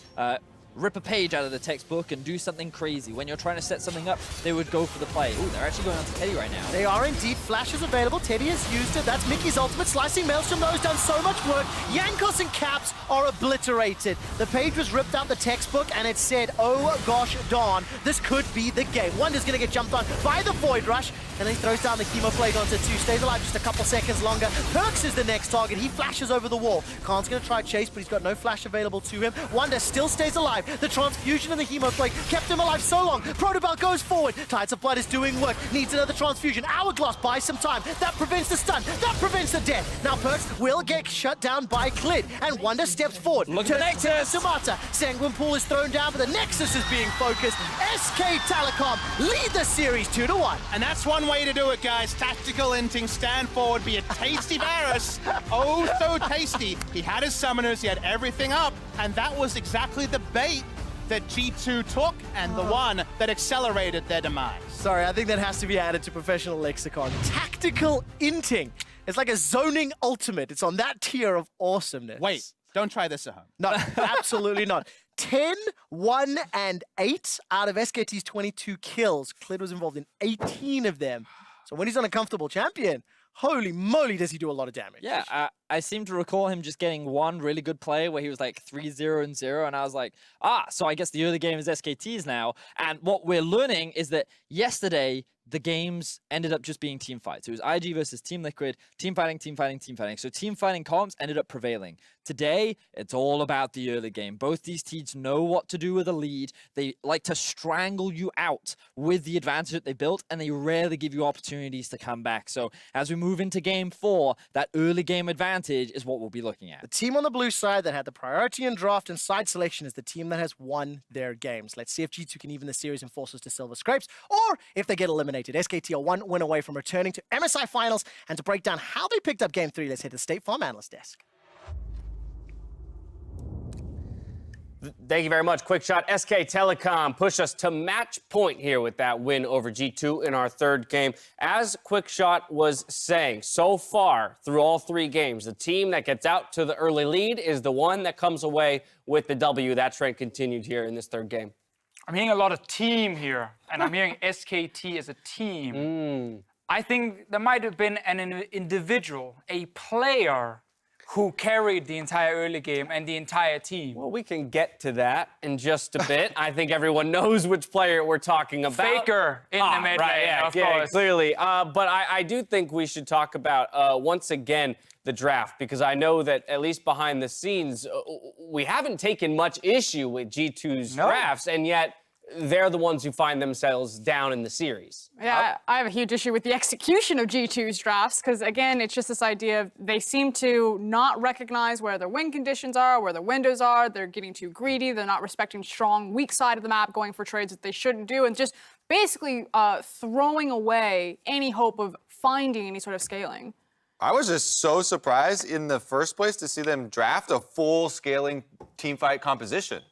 rip a page out of the textbook and do something crazy. When you're trying to set something up, they would go for the play. Ooh, they're actually going on to Teddy right now. They are indeed. Flash is available. Teddy has used it. That's Mickey's ultimate. Slicing Maelstrom, though, has done so much work. Yankos and Caps are obliterated. The page was ripped out the textbook, and it said, oh gosh darn, this could be the game. Wonder's going to get jumped on by the Void Rush, and then he throws down the Chemo Plague onto 2. Stays alive just a couple seconds longer. Perks is the next target. He flashes over the wall. Khan's going to try chase, but he's got no flash available to him. Wonder still stays alive. The transfusion and the Chemo Plague kept him alive so long. Protobelt goes forward. Tides of Blood is doing work. Needs another transfusion. Hourglass buys some time. That prevents the stun. That prevents the death. Now Perks will get shut down by Clid, and Wonder steps forward. Look at the Nexus! Sumata. Sanguine Pool is thrown down, but the Nexus is being focused. SK Telecom lead the series 2-1. And that's one way to do it, guys. Tactical inting, stand forward, be a tasty Varus. Oh, so tasty. He had his summoners, he had everything up, and that was exactly the bait that G2 took, and the one that accelerated their demise. Sorry, I think that has to be added to professional lexicon. Tactical inting. It's like a zoning ultimate. It's on that tier of awesomeness. Wait, don't try this at home. No, absolutely not. 10, 1, and 8 out of SKT's 22 kills. Clid was involved in 18 of them. So when he's on a comfortable champion, holy moly, does he do a lot of damage. Yeah, I seem to recall him just getting one really good play where he was like 3-0-0, and I was like, so I guess the early game is SKT's now. And what we're learning is that yesterday, the games ended up just being team fights. It was IG versus Team Liquid, team fighting, team fighting, team fighting. So team fighting comps ended up prevailing. Today, it's all about the early game. Both these teams know what to do with a lead. They like to strangle you out with the advantage that they built, and they rarely give you opportunities to come back. So as we move into game 4, that early game advantage is what we'll be looking at. The team on the blue side that had the priority in draft and side selection is the team that has won their games. Let's see if G2 can even the series and force us to silver scrapes, or if they get eliminated. SKT are 1 win away from returning to MSI Finals, and to break down how they picked up Game 3, let's hit the State Farm Analyst Desk. Thank you very much. Quick shot. SK Telecom push us to match point here with that win over G2 in our third game. As Quick Shot was saying, so far through all 3 games, the team that gets out to the early lead is the one that comes away with the W. That trend continued here in this third game. I'm hearing a lot of team here, and I'm hearing SKT as a team. I think there might have been an individual, a player, who carried the entire early game and the entire team. Well, we can get to that in just a bit. I think everyone knows which player we're talking about. Faker in the mid lane, of course. Clearly. But I do think we should talk about, once again, the draft, because I know that at least behind the scenes, we haven't taken much issue with G2's drafts, and yet they're the ones who find themselves down in the series. Yeah, I have a huge issue with the execution of G2's drafts, because again, it's just this idea of they seem to not recognize where their win conditions are, where their windows are. They're getting too greedy. They're not respecting strong, weak side of the map, going for trades that they shouldn't do, and just basically throwing away any hope of finding any sort of scaling. I was just so surprised in the first place to see them draft a full scaling teamfight composition.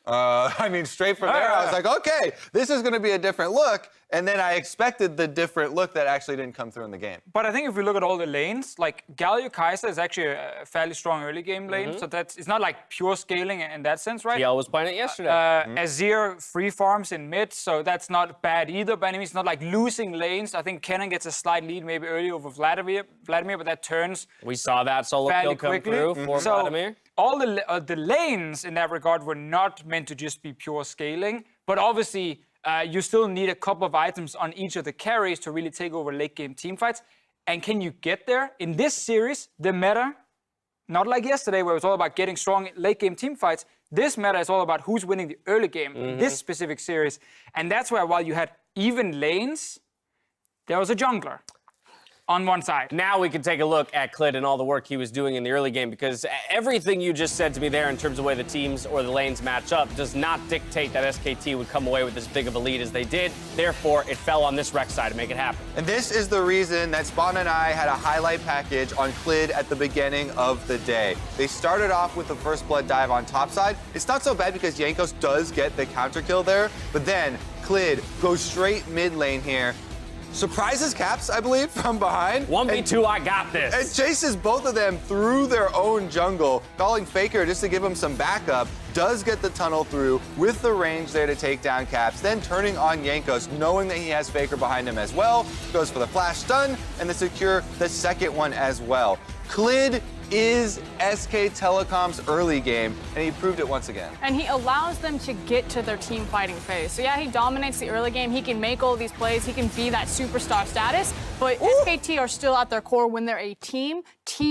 I mean, straight from there, I was like, okay, this is going to be a different look. And then I expected the different look that actually didn't come through in the game. But I think if we look at all the lanes, like Galio Kaiser is actually a fairly strong early game lane. So it's not like pure scaling in that sense, right? TL was playing it yesterday. Azir free farms in mid, so that's not bad either by any means. It's not like losing lanes. I think Kennen gets a slight lead maybe early over Vladimir, but that turns We saw that solo fairly kill come quickly. through for So Vladimir. all the lanes in that regard were not meant to just be pure scaling, but obviously you still need a couple of items on each of the carries to really take over late game teamfights. And can you get there? In this series, the meta, not like yesterday where it was all about getting strong late game teamfights, this meta is all about who's winning the early game in this specific series. And that's why while you had even lanes, there was a jungler on one side. Now we can take a look at Klid and all the work he was doing in the early game, because everything you just said to me there in terms of the way the teams or the lanes match up does not dictate that SKT would come away with as big of a lead as they did. Therefore, it fell on this rek'sai to make it happen. And this is the reason that Spawn and I had a highlight package on Klid at the beginning of the day. They started off with the first blood dive on top side. It's not so bad because Jankos does get the counter kill there, but then Klid goes straight mid lane here. Surprises Caps, I believe, from behind. 1v2, I got this. And chases both of them through their own jungle, calling Faker just to give him some backup. Does get the tunnel through with the range there to take down Caps, then turning on Jankos, knowing that he has Faker behind him as well. Goes for the flash stun and the secure the second one as well. Klid is SK Telecom's early game, and he proved it once again. And he allows them to get to their team fighting phase. So yeah, he dominates the early game. He can make all these plays. He can be that superstar status. But SKT are still at their core when they're a team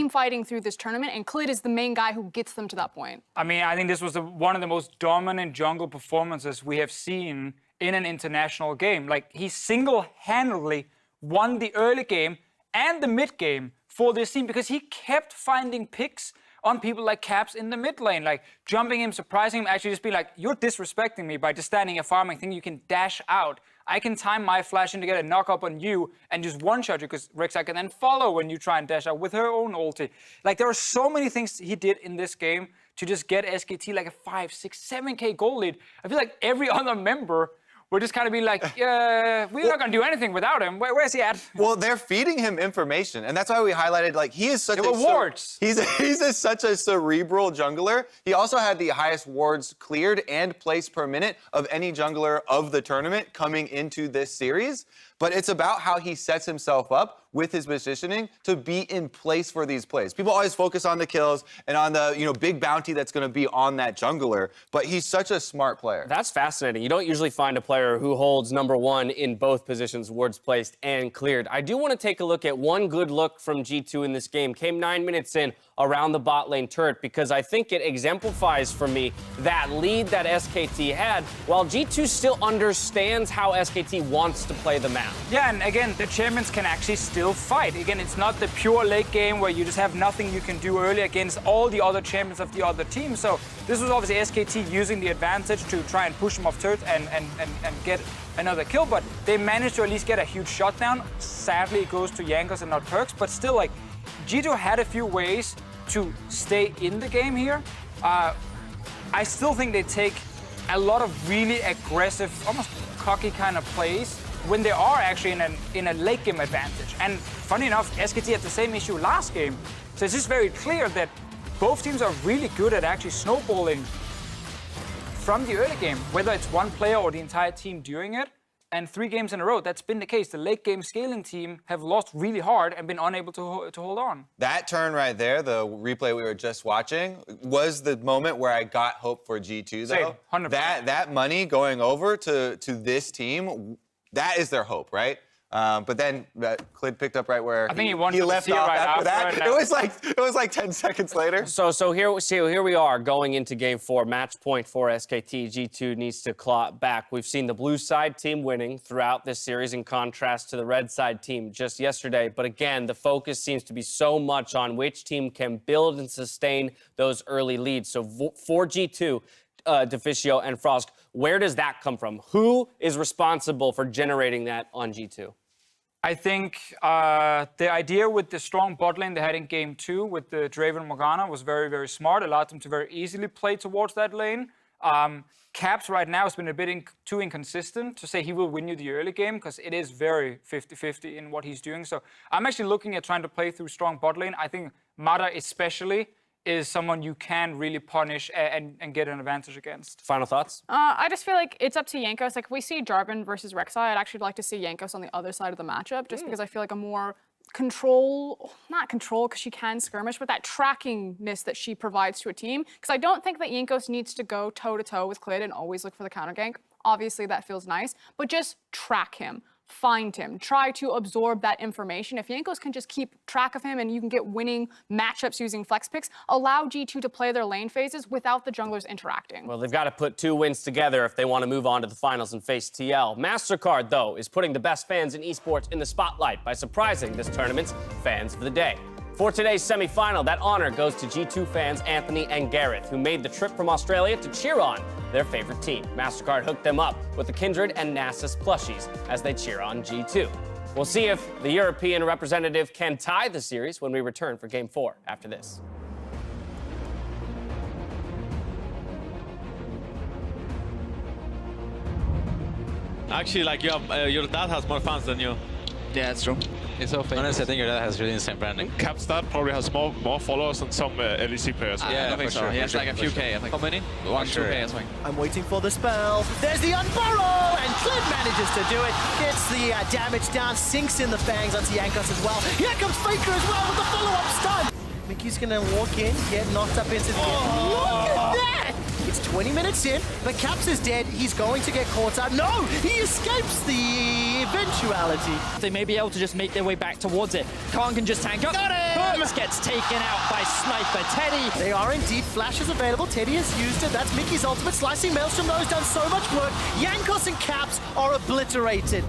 fighting through this tournament. And Klid is the main guy who gets them to that point. I mean, I think this was one of the most dominant jungle performances we have seen in an international game. Like, he single-handedly won the early game and the mid game for this team because he kept finding picks on people like Caps in the mid lane, like jumping him, surprising him, actually just be like, you're disrespecting me by just standing here farming, thinking you can dash out. I can time my flash in to get a knock up on you and just one-shot you, because rek'sai can then follow when you try and dash out with her own ulti. Like, there are so many things he did in this game to just get SKT like a 5, 6, 7K goal lead. I feel like every other member we're just kind of be like, yeah, we're not going to do anything without him. Where's he at? Well, they're feeding him information, and that's why we highlighted, like, he is such wards. Such a cerebral jungler. He also had the highest wards cleared and placed per minute of any jungler of the tournament coming into this series. But it's about how he sets himself up with his positioning to be in place for these plays. People always focus on the kills and on the big bounty that's going to be on that jungler, but he's such a smart player. That's fascinating. You don't usually find a player who holds #1 in both positions, wards placed and cleared. I do want to take a look at one good look from G2 in this game. Came 9 minutes in around the bot lane turret, because I think it exemplifies for me that lead that SKT had, while G2 still understands how SKT wants to play the map. Yeah, and again, the champions can actually still fight. Again, it's not the pure late game where you just have nothing you can do early against all the other champions of the other team. So this was obviously SKT using the advantage to try and push them off turret and get another kill, but they managed to at least get a huge shot down. Sadly, it goes to Jankos and not Perks, but still, like, G2 had a few ways to stay in the game here. I still think they take a lot of really aggressive, almost cocky kind of plays when they are actually in a late game advantage. And funny enough, SKT had the same issue last game. So it's just very clear that both teams are really good at actually snowballing from the early game, whether it's one player or the entire team doing it. And 3 games in a row, that's been the case. The late game scaling team have lost really hard and been unable to hold on. That turn right there, the replay we were just watching, was the moment where I got hope for G2, though. Same, 100%. That money going over to this team, that is their hope, right? But then Klid picked up right where I think he left off right after that. It It was like 10 seconds later. So here we are going into game 4, match point for SKT. G2 needs to claw back. We've seen the blue side team winning throughout this series in contrast to the red side team just yesterday. But again, the focus seems to be so much on which team can build and sustain those early leads. So for G2, Deficio and Frost, where does that come from? Who is responsible for generating that on G2? I think the idea with the strong bot lane they had in game 2 with the Draven Morgana was very, very smart. Allowed them to very easily play towards that lane. Caps right now has been a bit too inconsistent to say he will win you the early game, because it is very 50-50 in what he's doing. So I'm actually looking at trying to play through strong bot lane. I think Mata especially is someone you can really punish and get an advantage against. Final thoughts? I just feel like it's up to Jankos. Like, if we see Jarvan versus rek'sai, I'd actually like to see Jankos on the other side of the matchup, just because I feel like a more not control, because she can skirmish, but that trackingness that she provides to a team. Because I don't think that Jankos needs to go toe-to-toe with Klid and always look for the counter gank. Obviously, that feels nice, but just track him. find him, try to absorb that information. If Jankos can just keep track of him and you can get winning matchups using flex picks, allow G2 to play their lane phases without the junglers interacting. Well, they've got to put 2 wins together if they want to move on to the finals and face TL. MasterCard, though, is putting the best fans in esports in the spotlight by surprising this tournament's fans of the day. For today's semifinal, that honor goes to G2 fans Anthony and Gareth, who made the trip from Australia to cheer on their favorite team. MasterCard hooked them up with the Kindred and Nasus plushies as they cheer on G2. We'll see if the European representative can tie the series when we return for Game 4 after this. Actually, like your dad has more fans than you. Yeah, it's true. It's so famous. Honestly, I think your dad has really insane branding. Capstad probably has more followers than some LEC players. Yeah, I think so. He has like a few K, I think. How many? 1, 2K, I think. I'm waiting for the spell. There's the unburrow, and Clint manages to do it. Gets the damage down, sinks in the fangs onto Jankos as well. Here comes Faker as well with the follow-up stun. Mickey's gonna walk in, get knocked up into the end. Look at that! It's 20 minutes in, but Caps is dead. He's going to get caught out. No! He escapes the eventuality. They may be able to just make their way back towards it. Khan can just tank up. Got him! Burks gets taken out by Sniper Teddy. They are indeed. Flash is available. Teddy has used it. That's Mickey's ultimate. Slicing Maelstrom, though, has done so much work. Jankos and Caps are obliterated.